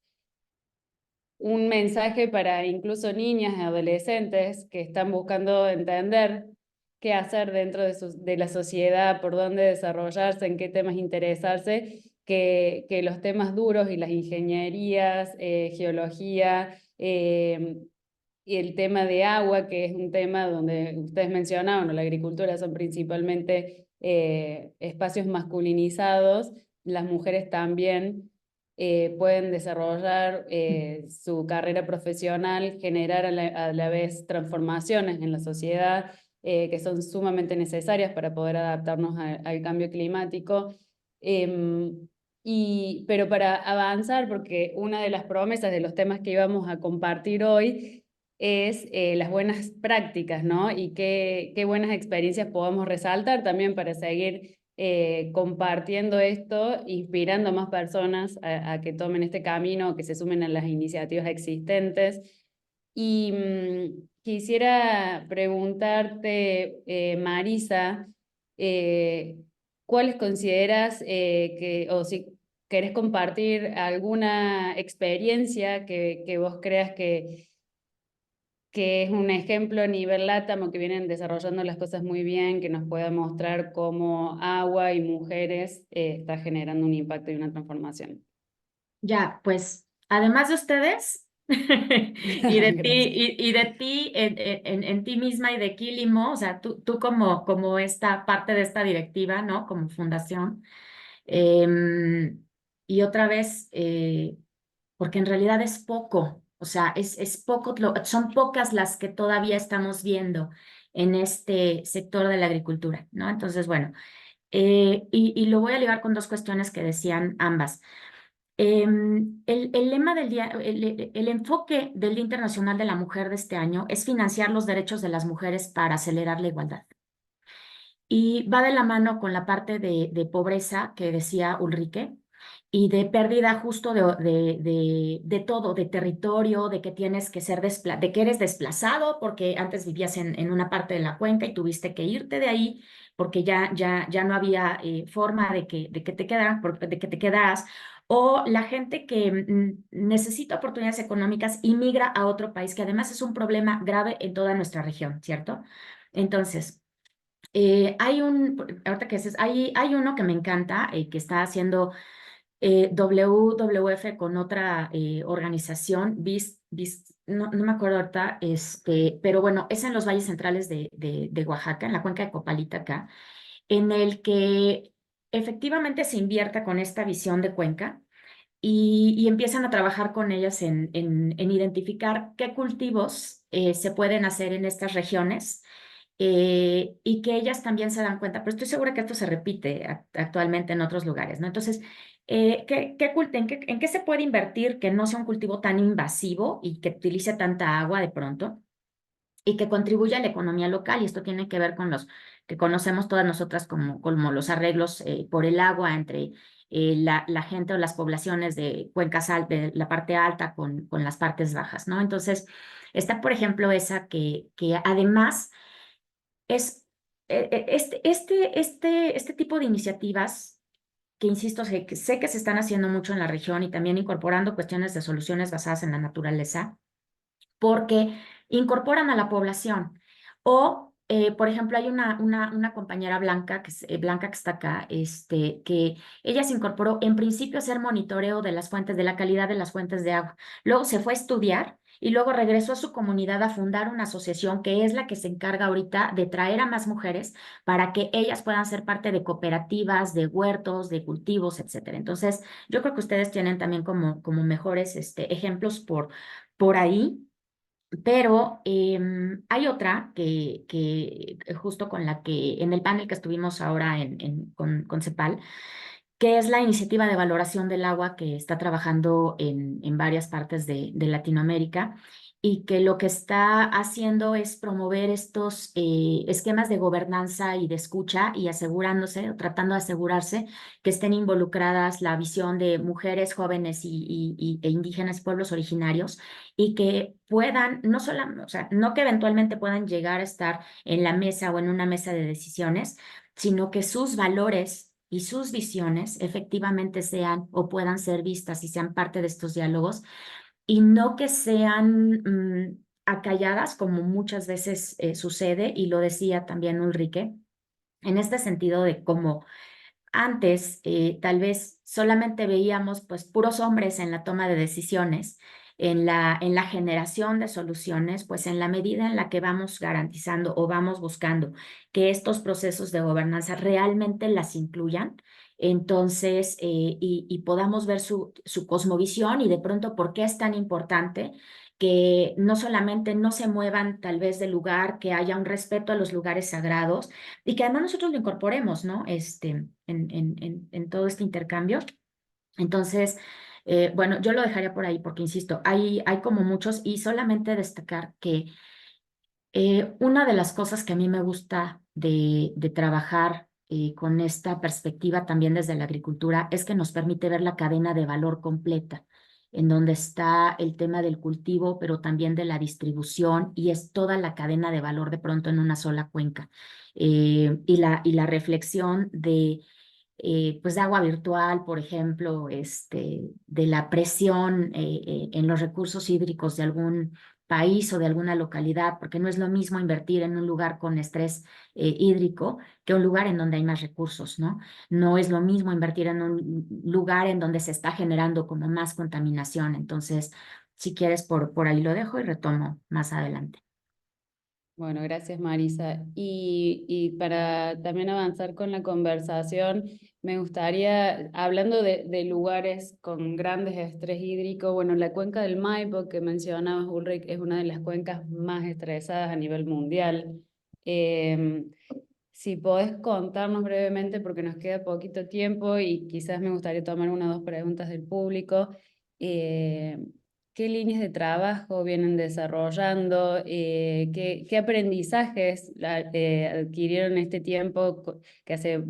S1: un mensaje para incluso niñas y adolescentes que están buscando entender qué hacer dentro de la sociedad, por dónde desarrollarse, en qué temas interesarse, que los temas duros y las ingenierías, geología, y el tema de agua, que es un tema donde ustedes mencionaban, ¿no? La agricultura son principalmente espacios masculinizados, las mujeres también pueden desarrollar su carrera profesional, generar a la vez transformaciones en la sociedad que son sumamente necesarias para poder adaptarnos al cambio climático. Pero para avanzar, porque una de las promesas de los temas que íbamos a compartir hoy es las buenas prácticas, ¿no? Y qué buenas experiencias podamos resaltar también para seguir compartiendo esto, inspirando a más personas a que tomen este camino, que se sumen a las iniciativas existentes. Y quisiera preguntarte, Marisa, ¿cuáles consideras o si querés compartir alguna experiencia que vos creas que es un ejemplo a nivel LATAM o que vienen desarrollando las cosas muy bien, que nos pueda mostrar cómo agua y mujeres está generando un impacto y una transformación?
S3: Ya, pues, además de ustedes y de ti,
S1: Gracias.
S3: y de ti en ti misma y de Quilimo, o sea, tú como esta parte de esta directiva, ¿no? Como fundación. Y otra vez, porque en realidad es poco, o sea, es poco, son pocas las que todavía estamos viendo en este sector de la agricultura, ¿no? Entonces, bueno, Y lo voy a ligar con dos cuestiones que decían ambas. El lema del día, el enfoque del Día Internacional de la Mujer de este año es financiar los derechos de las mujeres para acelerar la igualdad. Y va de la mano con la parte de pobreza que decía Ulrike y de pérdida justo de todo, de territorio, de que tienes que ser de que eres desplazado porque antes vivías en una parte de la cuenca y tuviste que irte de ahí porque ya no había forma de que te de que te quedaras. O la gente que necesita oportunidades económicas y migra a otro país, que además es un problema grave en toda nuestra región, ¿cierto? Entonces, ahorita que dices, hay uno que me encanta, que está haciendo WWF con otra organización, no me acuerdo ahorita, pero bueno, es en los valles centrales de Oaxaca, en la cuenca de Copalita acá, en el que efectivamente se invierta con esta visión de cuenca y empiezan a trabajar con ellas en identificar qué cultivos se pueden hacer en estas regiones y que ellas también se dan cuenta, pero estoy segura que esto se repite actualmente en otros lugares, ¿no? Entonces, en qué se puede invertir que no sea un cultivo tan invasivo y que utilice tanta agua de pronto? Y que contribuya a la economía local, y esto tiene que ver con los que conocemos todas nosotras como los arreglos por el agua entre la gente o las poblaciones de cuencas altas, de la parte alta con las partes bajas, ¿no? Entonces, está, por ejemplo, esa que además es este tipo de iniciativas que, insisto, sé que se están haciendo mucho en la región y también incorporando cuestiones de soluciones basadas en la naturaleza porque incorporan a la población. O, por ejemplo, hay una compañera Blanca, Blanca que está acá, que ella se incorporó en principio a hacer monitoreo de las fuentes, de la calidad de las fuentes de agua. Luego se fue a estudiar y luego regresó a su comunidad a fundar una asociación que es la que se encarga ahorita de traer a más mujeres para que ellas puedan ser parte de cooperativas, de huertos, de cultivos, etcétera. Entonces, yo creo que ustedes tienen también como mejores ejemplos por ahí. Pero hay otra que justo con la que en el panel que estuvimos ahora con CEPAL, que es la iniciativa de valoración del agua que está trabajando en varias partes de Latinoamérica y que lo que está haciendo es promover estos esquemas de gobernanza y de escucha y asegurándose o tratando de asegurarse que estén involucradas la visión de mujeres, jóvenes e indígenas, pueblos originarios, y que puedan, no solo, o sea, no que eventualmente puedan llegar a estar en la mesa o en una mesa de decisiones, sino que sus valores y sus visiones efectivamente sean o puedan ser vistas y sean parte de estos diálogos y no que sean acalladas como muchas veces sucede, y lo decía también Ulrike, en este sentido de cómo antes, tal vez solamente veíamos pues puros hombres en la toma de decisiones, en la generación de soluciones, pues en la medida en la que vamos garantizando o vamos buscando que estos procesos de gobernanza realmente las incluyan, entonces, y podamos ver su cosmovisión y de pronto por qué es tan importante que no solamente no se muevan tal vez del lugar, que haya un respeto a los lugares sagrados, y que además nosotros lo incorporemos, ¿no? En todo este intercambio. Entonces, bueno, yo lo dejaría por ahí porque, insisto, hay como muchos y solamente destacar que una de las cosas que a mí me gusta de trabajar con esta perspectiva también desde la agricultura es que nos permite ver la cadena de valor completa, en donde está el tema del cultivo, pero también de la distribución, y es toda la cadena de valor de pronto en una sola cuenca. Y la reflexión pues de agua virtual, por ejemplo, de la presión en los recursos hídricos de algún país o de alguna localidad, porque no es lo mismo invertir en un lugar con estrés hídrico que un lugar en donde hay más recursos, ¿no? No es lo mismo invertir en un lugar en donde se está generando como más contaminación. Entonces, si quieres, por ahí lo dejo y retomo más adelante.
S1: Bueno, gracias Marisa. Y para también avanzar con la conversación, me gustaría, hablando de lugares con grandes estrés hídrico, bueno, la cuenca del Maipo que mencionabas, Ulrich, es una de las cuencas más estresadas a nivel mundial. si podés contarnos brevemente, porque nos queda poquito tiempo y quizás me gustaría tomar una o dos preguntas del público, ¿qué líneas de trabajo vienen desarrollando? ¿Qué aprendizajes adquirieron en este tiempo, que hace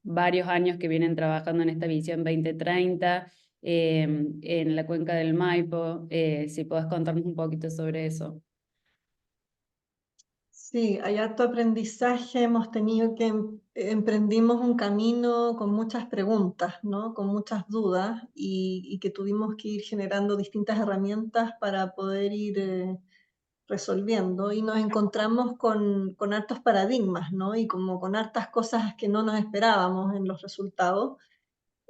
S1: varios años que vienen trabajando en esta visión 2030 en la cuenca del Maipo? Si podés contarnos un poquito sobre eso.
S2: Sí, hay harto aprendizaje, hemos tenido que emprendimos un camino con muchas preguntas, ¿no? Con muchas dudas y que tuvimos que ir generando distintas herramientas para poder ir resolviendo y nos encontramos con hartos paradigmas, ¿no? Y como con hartas cosas que no nos esperábamos en los resultados,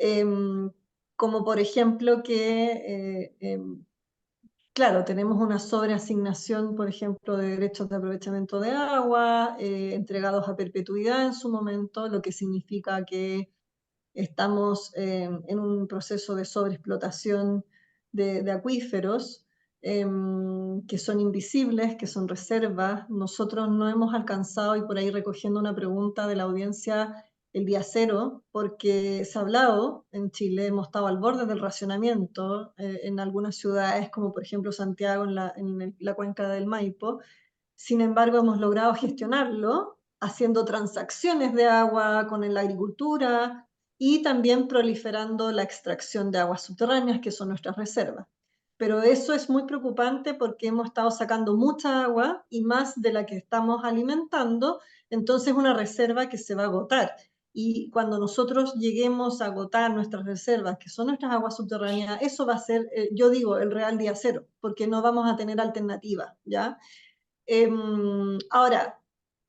S2: Em, como por ejemplo que claro, tenemos una sobreasignación, por ejemplo, de derechos de aprovechamiento de agua, entregados a perpetuidad en su momento, lo que significa que estamos en un proceso de sobreexplotación de acuíferos que son invisibles, que son reservas. Nosotros no hemos alcanzado, y por ahí recogiendo una pregunta de la audiencia el día cero, porque se ha hablado en Chile, hemos estado al borde del racionamiento en algunas ciudades, como por ejemplo Santiago en la cuenca del Maipo. Sin embargo, hemos logrado gestionarlo haciendo transacciones de agua con la agricultura y también proliferando la extracción de aguas subterráneas, que son nuestras reservas. Pero eso es muy preocupante porque hemos estado sacando mucha agua y más de la que estamos alimentando, entonces una reserva que se va a agotar. Y cuando nosotros lleguemos a agotar nuestras reservas, que son nuestras aguas subterráneas, eso va a ser, yo digo, el real día cero, porque no vamos a tener alternativa, ¿ya? Ahora,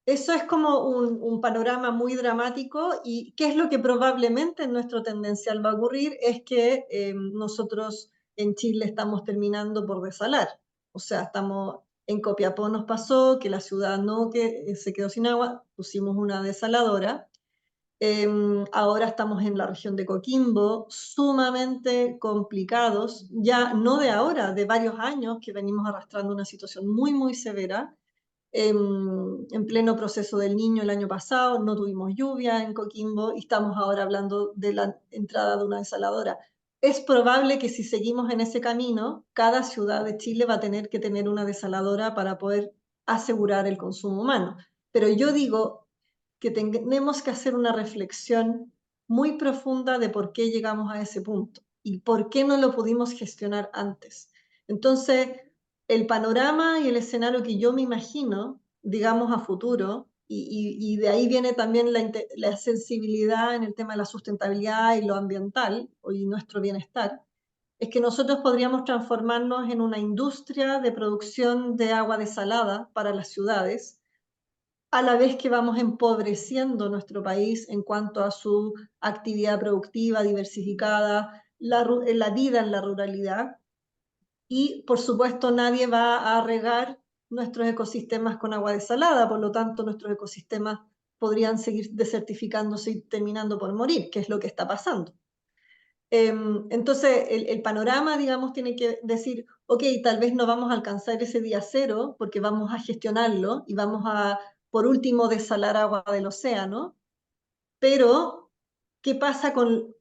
S2: eso es como un panorama muy dramático y qué es lo que probablemente en nuestro tendencial va a ocurrir es que nosotros en Chile estamos terminando por desalar. O sea, estamos en Copiapó nos pasó que la ciudad no que se quedó sin agua, pusimos una desaladora. Ahora estamos en la región de Coquimbo, sumamente complicados, ya no de ahora, de varios años que venimos arrastrando una situación muy, muy severa en pleno proceso del Niño el año pasado, no tuvimos lluvia en Coquimbo y estamos ahora hablando de la entrada de una desaladora. Es probable que si seguimos en ese camino, cada ciudad de Chile va a tener que tener una desaladora para poder asegurar el consumo humano. Pero yo digo que tenemos que hacer una reflexión muy profunda de por qué llegamos a ese punto y por qué no lo pudimos gestionar antes. Entonces, el panorama y el escenario que yo me imagino, digamos, a futuro, y de ahí viene también la sensibilidad en el tema de la sustentabilidad y lo ambiental, y nuestro bienestar, es que nosotros podríamos transformarnos en una industria de producción de agua desalada para las ciudades, a la vez que vamos empobreciendo nuestro país en cuanto a su actividad productiva diversificada, la vida en la ruralidad, y por supuesto nadie va a regar nuestros ecosistemas con agua desalada, por lo tanto nuestros ecosistemas podrían seguir desertificándose y terminando por morir, que es lo que está pasando. Entonces el panorama, digamos, tiene que decir, ok, tal vez no vamos a alcanzar ese día cero porque vamos a gestionarlo y vamos a, por último, desalar agua del océano, pero ¿qué pasa con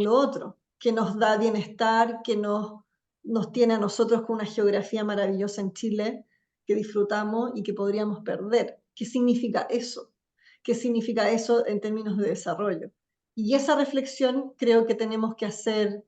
S2: lo otro? Que nos da bienestar, que nos tiene a nosotros con una geografía maravillosa en Chile, que disfrutamos y que podríamos perder. ¿Qué significa eso? ¿Qué significa eso en términos de desarrollo? Y esa reflexión creo que tenemos que hacer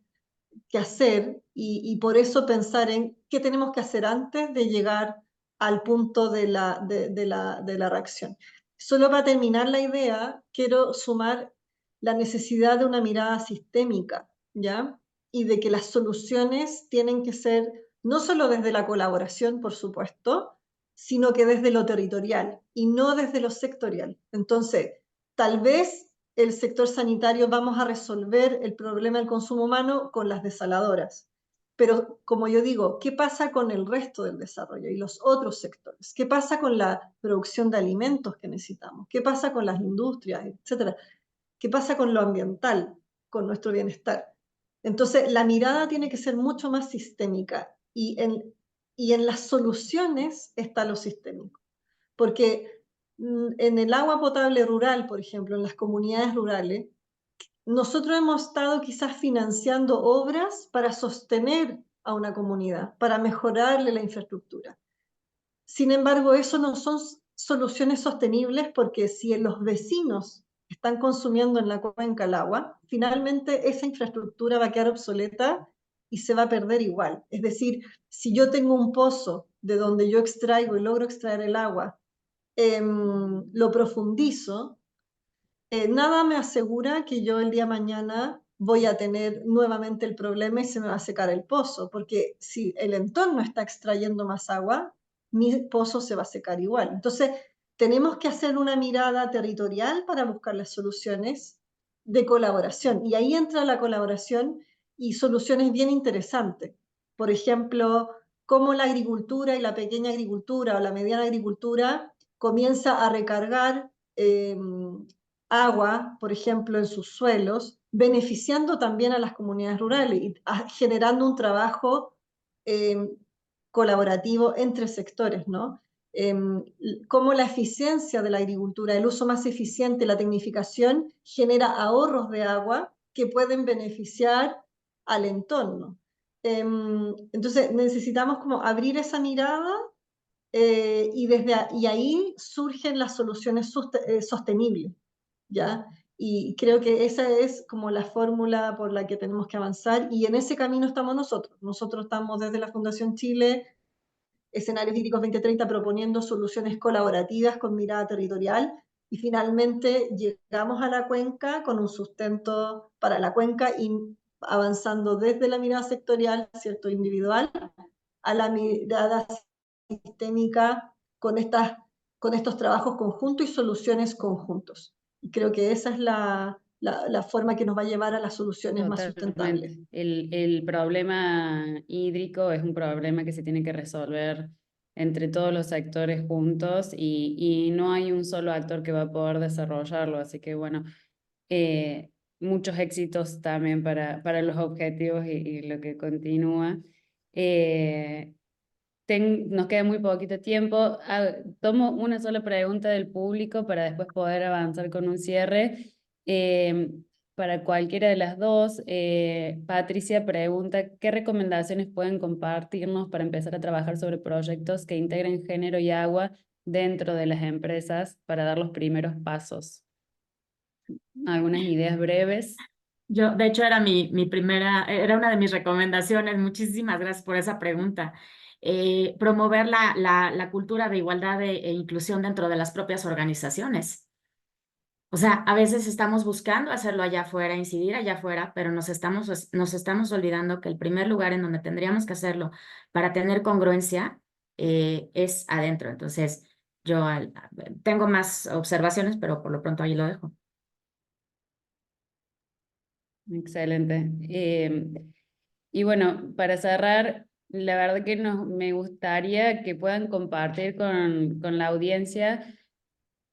S2: y por eso pensar en qué tenemos que hacer antes de llegar al punto de la reacción. Solo para terminar la idea, quiero sumar la necesidad de una mirada sistémica, ¿ya? Y de que las soluciones tienen que ser no solo desde la colaboración, por supuesto, sino que desde lo territorial y no desde lo sectorial. Entonces, tal vez el sector sanitario vamos a resolver el problema del consumo humano con las desaladoras. Pero como yo digo, ¿qué pasa con el resto del desarrollo y los otros sectores? ¿Qué pasa con la producción de alimentos que necesitamos? ¿Qué pasa con las industrias, etcétera? ¿Qué pasa con lo ambiental, con nuestro bienestar? Entonces, la mirada tiene que ser mucho más sistémica y en las soluciones está lo sistémico. Porque En el agua potable rural, por ejemplo, en las comunidades rurales, nosotros hemos estado quizás financiando obras para sostener a una comunidad, para mejorarle la infraestructura. Sin embargo, eso no son soluciones sostenibles porque si los vecinos están consumiendo en la cuenca el agua, finalmente esa infraestructura va a quedar obsoleta y se va a perder igual. Es decir, si yo tengo un pozo de donde yo extraigo y logro extraer el agua, lo profundizo, nada me asegura que yo el día de mañana voy a tener nuevamente el problema y se me va a secar el pozo, porque si el entorno está extrayendo más agua, mi pozo se va a secar igual. Entonces, tenemos que hacer una mirada territorial para buscar las soluciones de colaboración. Y ahí entra la colaboración y soluciones bien interesantes. Por ejemplo, cómo la agricultura y la pequeña agricultura o la mediana agricultura comienza a recargar agua, por ejemplo, en sus suelos, beneficiando también a las comunidades rurales y generando un trabajo eh, colaborativo entre sectores, ¿no? Cómo la eficiencia de la agricultura, el uso más eficiente, la tecnificación, genera ahorros de agua que pueden beneficiar al entorno. Entonces necesitamos como abrir esa mirada y ahí surgen las soluciones sostenibles. ¿Ya? Y creo que esa es como la fórmula por la que tenemos que avanzar y en ese camino estamos nosotros. Nosotros estamos desde la Fundación Chile, Escenarios Hídricos 2030, proponiendo soluciones colaborativas con mirada territorial y finalmente llegamos a la cuenca con un sustento para la cuenca y avanzando desde la mirada sectorial, ¿cierto? Individual, a la mirada sistémica con estos trabajos conjuntos y soluciones conjuntos. Y creo que esa es la forma que nos va a llevar a las soluciones más sustentables.
S1: Totalmente. El problema hídrico es un problema que se tiene que resolver entre todos los sectores juntos y no hay un solo actor que va a poder desarrollarlo. Así que bueno, muchos éxitos también para los objetivos y lo que continúa. Eh, Nos queda muy poquito tiempo. Tomo una sola pregunta del público para después poder avanzar con un cierre. Eh, para cualquiera de las dos, Patricia pregunta, ¿qué recomendaciones pueden compartirnos para empezar a trabajar sobre proyectos que integren género y agua dentro de las empresas para dar los primeros pasos? ¿Algunas ideas breves?
S3: Yo, de hecho, era mi primera, era una de mis recomendaciones. Muchísimas gracias por esa pregunta. Promover la cultura de igualdad e inclusión dentro de las propias organizaciones. O sea, a veces estamos buscando hacerlo allá afuera, incidir allá afuera, pero nos estamos olvidando que el primer lugar en donde tendríamos que hacerlo para tener congruencia es adentro. Entonces, yo tengo más observaciones, pero por lo pronto ahí lo dejo.
S1: Excelente. Y bueno, para cerrar, la verdad que me gustaría que puedan compartir con la audiencia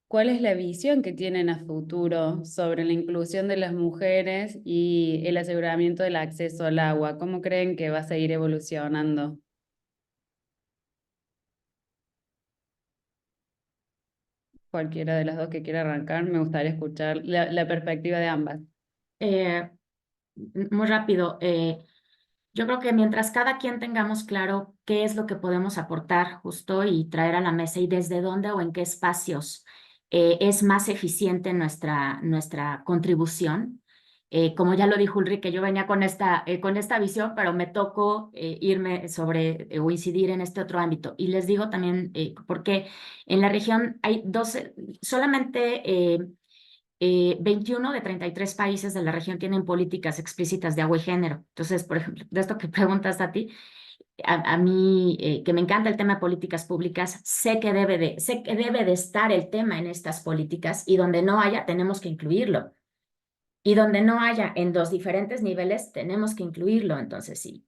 S1: cuál es la visión que tienen a futuro sobre la inclusión de las mujeres y el aseguramiento del acceso al agua. ¿Cómo creen que va a seguir evolucionando? Cualquiera de las dos que quiera arrancar, me gustaría escuchar la perspectiva de ambas.
S3: Eh, Muy rápido. Yo creo que mientras cada quien tengamos claro qué es lo que podemos aportar justo y traer a la mesa y desde dónde o en qué espacios es más eficiente nuestra contribución. Como ya lo dijo Ulrike, yo venía con esta visión, pero me tocó irme sobre o incidir en este otro ámbito. Y les digo también porque en la región hay 12, solamente 21 de 33 países de la región tienen políticas explícitas de agua y género. Entonces, por ejemplo, de esto que preguntas a ti, a mí que me encanta el tema de políticas públicas, sé que debe de estar el tema en estas políticas y donde no haya, tenemos que incluirlo. Y donde no haya en dos diferentes niveles, tenemos que incluirlo. Entonces, si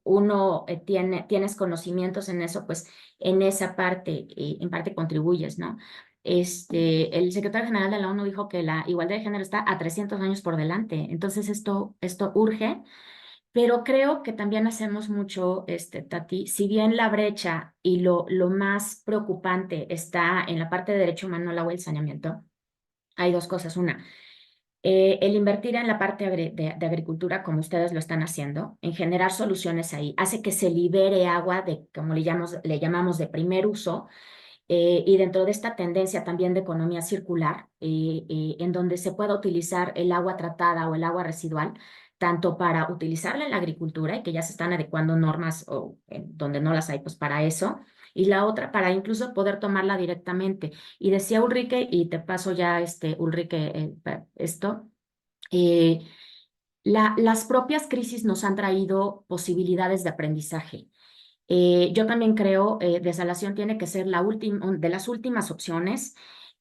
S3: uno tienes conocimientos en eso, pues en esa parte, en parte contribuyes, ¿no? El secretario general de la ONU dijo que la igualdad de género está a 300 años por delante. Entonces, esto urge. Pero creo que también hacemos mucho, Tati, si bien la brecha y lo más preocupante está en la parte de derecho humano, el agua y el saneamiento, hay dos cosas. Una, el invertir en la parte de agricultura, como ustedes lo están haciendo, en generar soluciones ahí, hace que se libere agua de, como le llamamos, de primer uso, y dentro de esta tendencia también de economía circular, en donde se pueda utilizar el agua tratada o el agua residual, tanto para utilizarla en la agricultura, y que ya se están adecuando normas o donde no las hay, pues para eso, y la otra para incluso poder tomarla directamente. Y decía Ulrike, y te paso ya, Ulrike, esto, eh, las propias crisis nos han traído posibilidades de aprendizaje. Yo también creo desalación tiene que ser de las últimas opciones,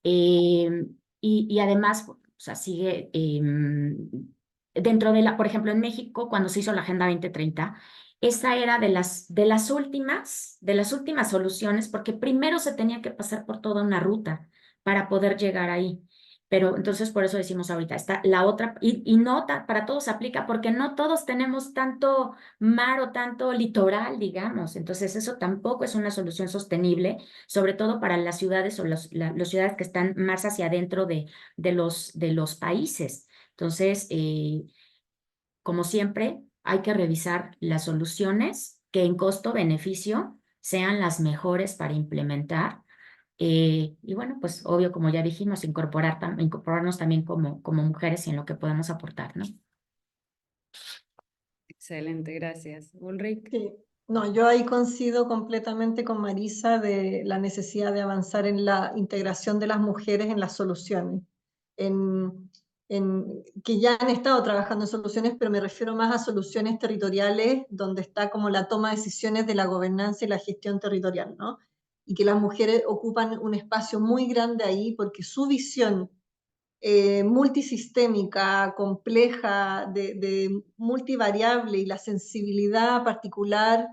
S3: eh, y además, o sea, sigue dentro de por ejemplo, en México, cuando se hizo la Agenda 2030, esa era de las últimas soluciones, porque primero se tenía que pasar por toda una ruta para poder llegar ahí. Pero entonces por eso decimos ahorita, está la otra, y no para todos aplica, porque no todos tenemos tanto mar o tanto litoral, digamos. Entonces, eso tampoco es una solución sostenible, sobre todo para las ciudades o las ciudades que están más hacia adentro de los países. Entonces, como siempre, hay que revisar las soluciones que en costo-beneficio sean las mejores para implementar. Y bueno, pues obvio, como ya dijimos, incorporarnos también como mujeres y en lo que podemos aportar, ¿no?
S1: Excelente, gracias. Ulrich.
S2: Sí. No, yo ahí coincido completamente con Marisa de la necesidad de avanzar en la integración de las mujeres en las soluciones, que ya han estado trabajando en soluciones, pero me refiero más a soluciones territoriales, donde está como la toma de decisiones de la gobernanza y la gestión territorial, ¿no? Y que las mujeres ocupan un espacio muy grande ahí porque su visión multisistémica, compleja, de multivariable y la sensibilidad particular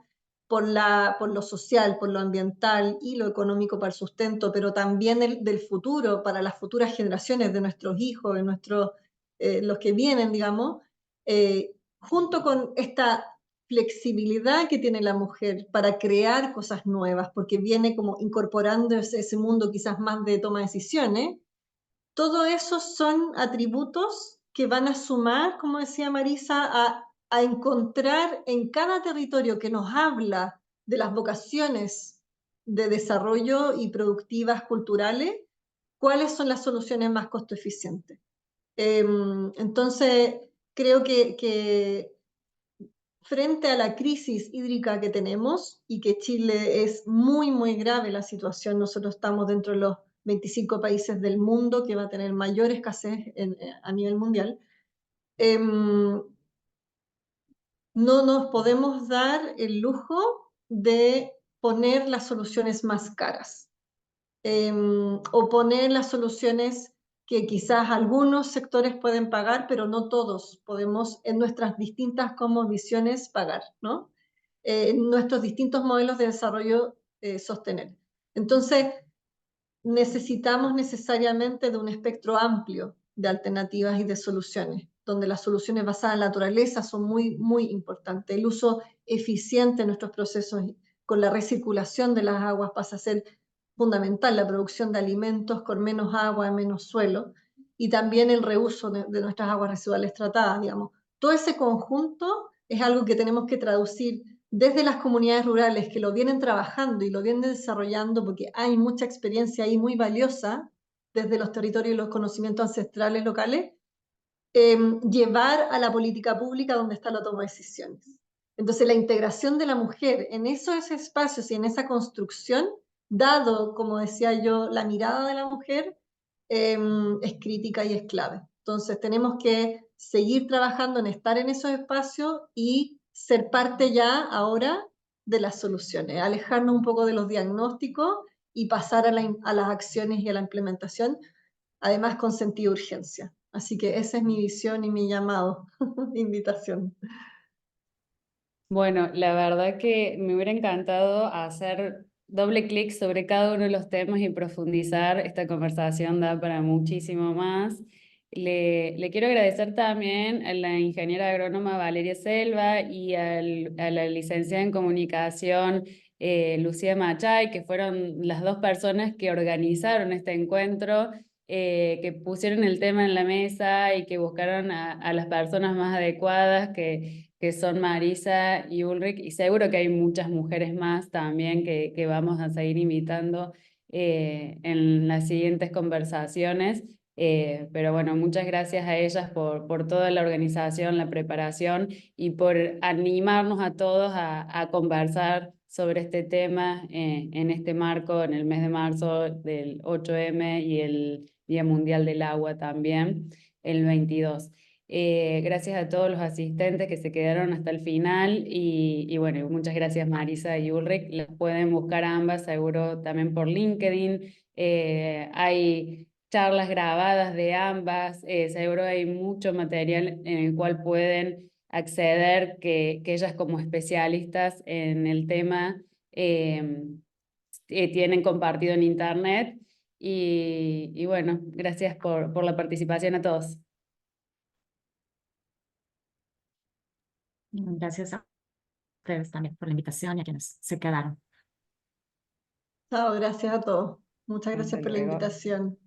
S2: por lo social, por lo ambiental y lo económico para el sustento, pero también del futuro, para las futuras generaciones de nuestros hijos, de los que vienen, digamos, junto con esta flexibilidad que tiene la mujer para crear cosas nuevas, porque viene como incorporando ese mundo quizás más de toma de decisiones. Todo eso son atributos que van a sumar, como decía Marisa, a encontrar en cada territorio que nos habla de las vocaciones de desarrollo y productivas culturales, cuáles son las soluciones más costo eficientes. Entonces, creo que frente a la crisis hídrica que tenemos y que Chile es muy, muy grave la situación, nosotros estamos dentro de los 25 países del mundo que va a tener mayor escasez a nivel mundial, no nos podemos dar el lujo de poner las soluciones más caras, o poner las soluciones que quizás algunos sectores pueden pagar, pero no todos podemos en nuestras distintas como visiones pagar, ¿no? Nuestros distintos modelos de desarrollo sostener. Entonces, necesitamos necesariamente de un espectro amplio de alternativas y de soluciones, donde las soluciones basadas en la naturaleza son muy, muy importantes. El uso eficiente de nuestros procesos con la recirculación de las aguas pasa a ser fundamental, la producción de alimentos con menos agua, menos suelo, y también el reuso de nuestras aguas residuales tratadas, digamos. Todo ese conjunto es algo que tenemos que traducir desde las comunidades rurales que lo vienen trabajando y lo vienen desarrollando, porque hay mucha experiencia ahí muy valiosa desde los territorios y los conocimientos ancestrales locales, llevar a la política pública donde está la toma de decisiones. Entonces, la integración de la mujer en esos espacios y en esa construcción, dado, como decía yo, la mirada de la mujer, es crítica y es clave. Entonces, tenemos que seguir trabajando en estar en esos espacios y ser parte ya ahora de las soluciones, alejarnos un poco de los diagnósticos y pasar a las acciones y a la implementación, además con sentido de urgencia. Así que esa es mi visión y mi llamado, invitación.
S1: Bueno, la verdad que me hubiera encantado hacer doble clic sobre cada uno de los temas y profundizar. Esta conversación da para muchísimo más. le quiero agradecer también a la ingeniera agrónoma Valeria Selva y a la licenciada en comunicación Lucía Machay, que fueron las dos personas que organizaron este encuentro, que pusieron el tema en la mesa y que buscaron a las personas más adecuadas, que son Marisa y Ulrich, y seguro que hay muchas mujeres más también que vamos a seguir invitando en las siguientes conversaciones. Pero bueno, muchas gracias a ellas por toda la organización, la preparación y por animarnos a todos a conversar sobre este tema en este marco, en el mes de marzo del 8M y el Día Mundial del Agua también, el 22. Gracias a todos los asistentes que se quedaron hasta el final y bueno, muchas gracias Marisa y Ulrich. Las pueden buscar ambas seguro también por LinkedIn. Hay charlas grabadas de ambas, seguro hay mucho material en el cual pueden acceder que ellas como especialistas en el tema tienen compartido en internet y bueno, gracias por la participación a todos.
S3: Gracias a ustedes también por la invitación y a quienes se quedaron.
S2: Chao, gracias a todos. Muchas
S1: Hasta
S2: gracias por la
S1: luego.
S2: invitación.